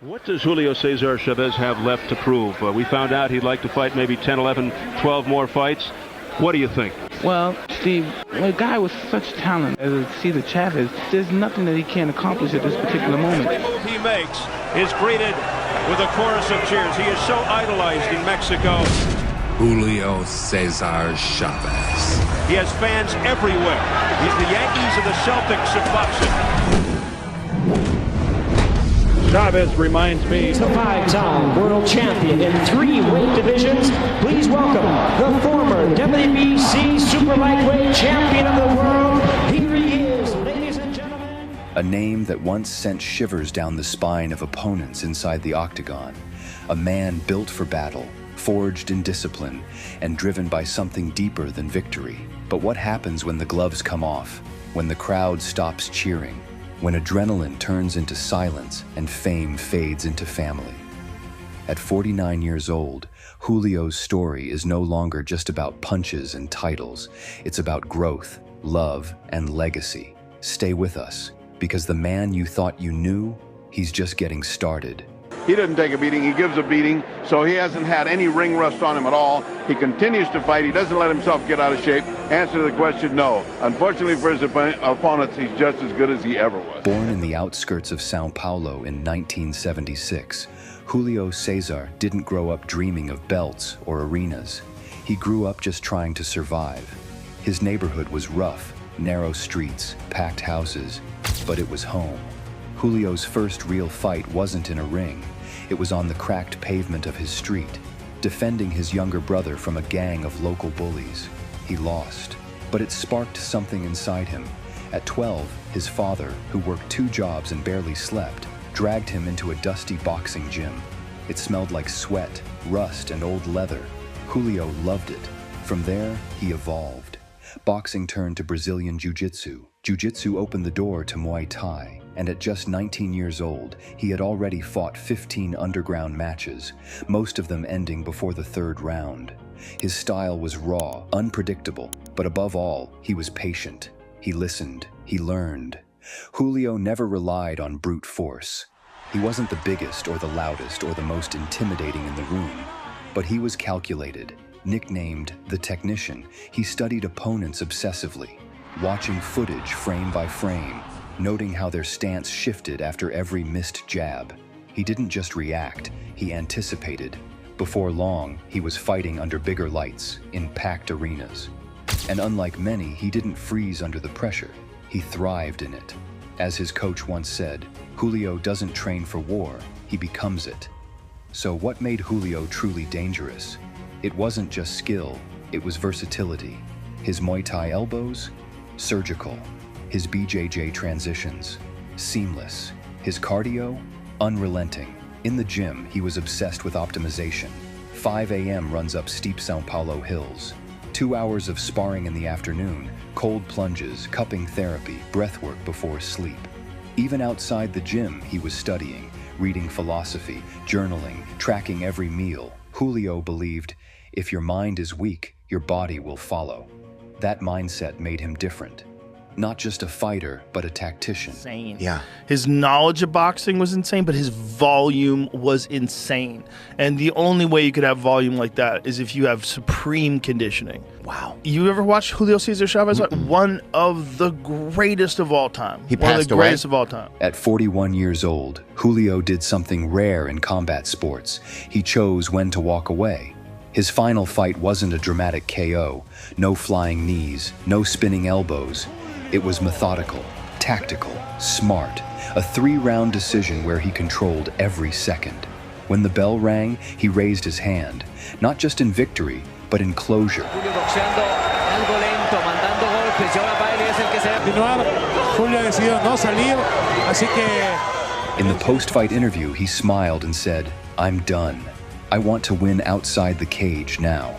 What does Julio Cesar Chavez have left to prove? We found out he'd like to fight maybe 10, 11, 12 more fights. What do you think? Well, Steve, a guy with such talent as Cesar Chavez, there's nothing that he can't accomplish at this particular moment. Every move he makes is greeted with a chorus of cheers. He is so idolized in Mexico. Julio Cesar Chavez. He has fans everywhere. He's the Yankees and the Celtics of boxing. Chavez reminds me. He's the five-time world champion in 3 weight divisions. Please welcome the former WBC super lightweight champion of the world. Here he is, ladies and gentlemen. A name that once sent shivers down the spine of opponents inside the octagon. A man built for battle, forged in discipline, and driven by something deeper than victory. But what happens when the gloves come off? When the crowd stops cheering? When adrenaline turns into silence and fame fades into family? At 49 years old, Julio's story is no longer just about punches and titles. It's about growth, love, and legacy. Stay with us, because the man you thought you knew, he's just getting started. He doesn't take a beating, he gives a beating, so he hasn't had any ring rust on him at all. He continues to fight, he doesn't let himself get out of shape. Answer to the question, no. Unfortunately for his opponents, he's just as good as he ever was. Born in the outskirts of Sao Paulo in 1976, Julio Cesar didn't grow up dreaming of belts or arenas. He grew up just trying to survive. His neighborhood was rough, narrow streets, packed houses, but it was home. Julio's first real fight wasn't in a ring. It was on the cracked pavement of his street, defending his younger brother from a gang of local bullies. He lost, but it sparked something inside him. At 12, his father, who worked 2 jobs and barely slept, dragged him into a dusty boxing gym. It smelled like sweat, rust, and old leather. Julio loved it. From there, he evolved. Boxing turned to Brazilian Jiu-Jitsu. Jiu-Jitsu opened the door to Muay Thai. And at just 19 years old, he had already fought 15 underground matches, most of them ending before the 3rd round. His style was raw, unpredictable, but above all, he was patient. He listened, he learned. Julio never relied on brute force. He wasn't the biggest or the loudest or the most intimidating in the room, but he was calculated. Nicknamed the Technician, he studied opponents obsessively, watching footage frame by frame, noting how their stance shifted after every missed jab. He didn't just react, he anticipated. Before long, he was fighting under bigger lights, in packed arenas. And unlike many, he didn't freeze under the pressure. He thrived in it. As his coach once said, Julio doesn't train for war, he becomes it. So what made Julio truly dangerous? It wasn't just skill, it was versatility. His Muay Thai elbows? Surgical. His BJJ transitions, seamless. His cardio, unrelenting. In the gym, he was obsessed with optimization. 5 a.m. runs up steep Sao Paulo hills. 2 hours of sparring in the afternoon, cold plunges, cupping therapy, breathwork before sleep. Even outside the gym, he was studying, reading philosophy, journaling, tracking every meal. Julio believed, if your mind is weak, your body will follow. That mindset made him different. Not just a fighter, but a tactician. Insane. Yeah. His knowledge of boxing was insane, but his volume was insane. And the only way you could have volume like that is if you have supreme conditioning. Wow. You ever watched Julio Cesar Chavez? One of the greatest of all time. He One of passed the away? greatest of all time. At 41 years old, Julio did something rare in combat sports. He chose when to walk away. His final fight wasn't a dramatic KO. No flying knees, no spinning elbows. It was methodical, tactical, smart, a 3-round decision where he controlled every second. When the bell rang, he raised his hand, not just in victory, but in closure. In the post-fight interview, he smiled and said, "I'm done. I want to win outside the cage now."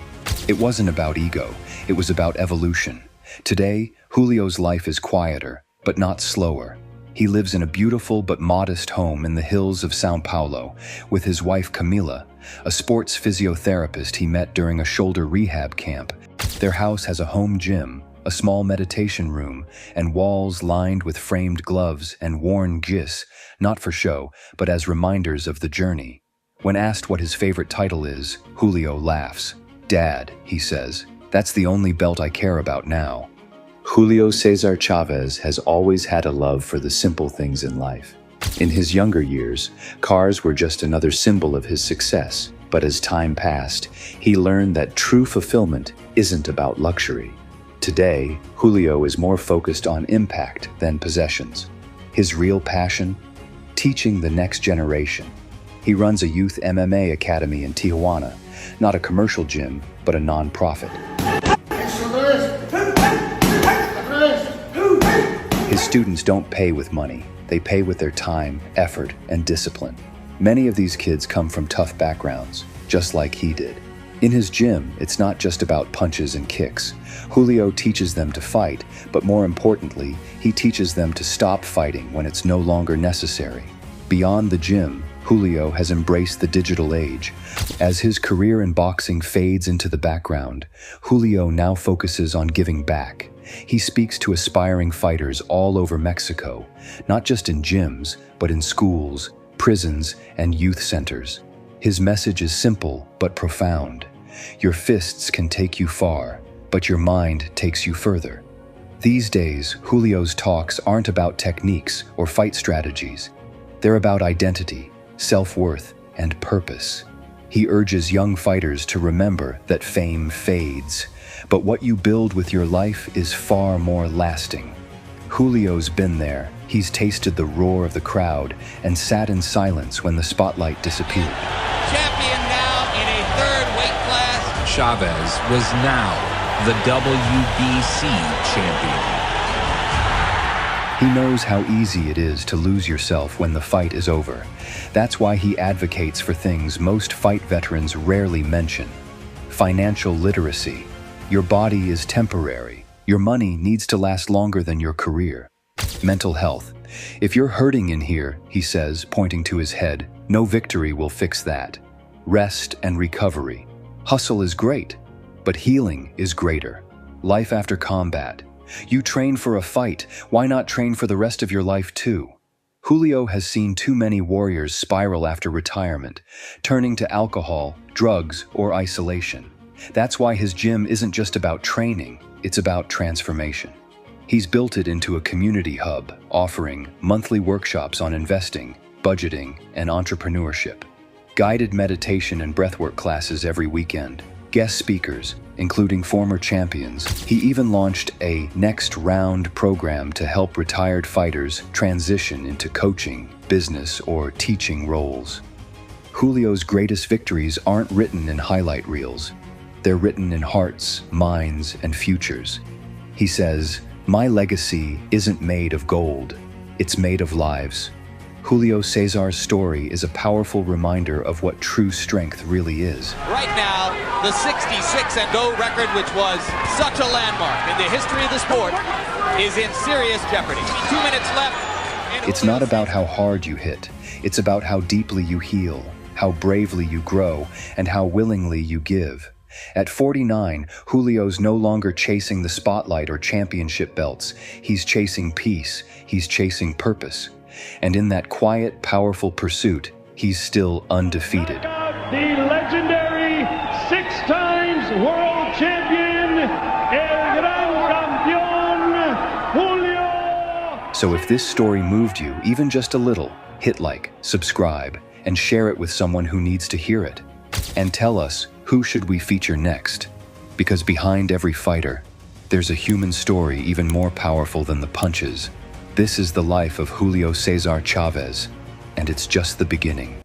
It wasn't about ego, it was about evolution. Today, Julio's life is quieter, but not slower. He lives in a beautiful but modest home in the hills of Sao Paulo with his wife Camila, a sports physiotherapist he met during a shoulder rehab camp. Their house has a home gym, a small meditation room, and walls lined with framed gloves and worn gis, not for show, but as reminders of the journey. When asked what his favorite title is, Julio laughs. "Dad," he says, "that's the only belt I care about now." Julio Cesar Chavez has always had a love for the simple things in life. In his younger years, cars were just another symbol of his success, but as time passed, he learned that true fulfillment isn't about luxury. Today, Julio is more focused on impact than possessions. His real passion? Teaching the next generation. He runs a youth MMA academy in Tijuana, not a commercial gym, but a non-profit. His students don't pay with money. They pay with their time, effort, and discipline. Many of these kids come from tough backgrounds, just like he did. In his gym, it's not just about punches and kicks. Julio teaches them to fight, but more importantly, he teaches them to stop fighting when it's no longer necessary. Beyond the gym, Julio has embraced the digital age. As his career in boxing fades into the background, Julio now focuses on giving back. He speaks to aspiring fighters all over Mexico, not just in gyms, but in schools, prisons, and youth centers. His message is simple but profound. Your fists can take you far, but your mind takes you further. These days, Julio's talks aren't about techniques or fight strategies. They're about identity, self-worth, and purpose. He urges young fighters to remember that fame fades, but what you build with your life is far more lasting. Julio's been there. He's tasted the roar of the crowd and sat in silence when the spotlight disappeared. Champion now in a third weight class. Chavez was now the WBC champion. He knows how easy it is to lose yourself when the fight is over. That's why he advocates for things most fight veterans rarely mention. Financial literacy. Your body is temporary. Your money needs to last longer than your career. Mental health. If you're hurting in here, he says, pointing to his head, no victory will fix that. Rest and recovery. Hustle is great, but healing is greater. Life after combat. You train for a fight, why not train for the rest of your life too? Julio has seen too many warriors spiral after retirement, turning to alcohol, drugs, or isolation. That's why his gym isn't just about training, it's about transformation. He's built it into a community hub, offering monthly workshops on investing, budgeting, and entrepreneurship. Guided meditation and breathwork classes every weekend. Guest speakers, including former champions. He even launched a Next Round program to help retired fighters transition into coaching, business, or teaching roles. Julio's greatest victories aren't written in highlight reels. They're written in hearts, minds, and futures. He says, "My legacy isn't made of gold, it's made of lives." Julio Cesar's story is a powerful reminder of what true strength really is. Right now, the 66-0 record, which was such a landmark in the history of the sport, is in serious jeopardy. 2 minutes left. It's not about how hard you hit. It's about how deeply you heal, how bravely you grow, and how willingly you give. At 49, Julio's no longer chasing the spotlight or championship belts. He's chasing peace. He's chasing purpose. And in that quiet, powerful pursuit, he's still undefeated. The legendary 6-times world champion, el gran campeón, Julio. So if this story moved you even just a little, hit like, subscribe, and share it with someone who needs to hear it. And tell us, who should we feature next? Because behind every fighter, there's a human story even more powerful than the punches. This is the life of Julio Cesar Chavez, and it's just the beginning.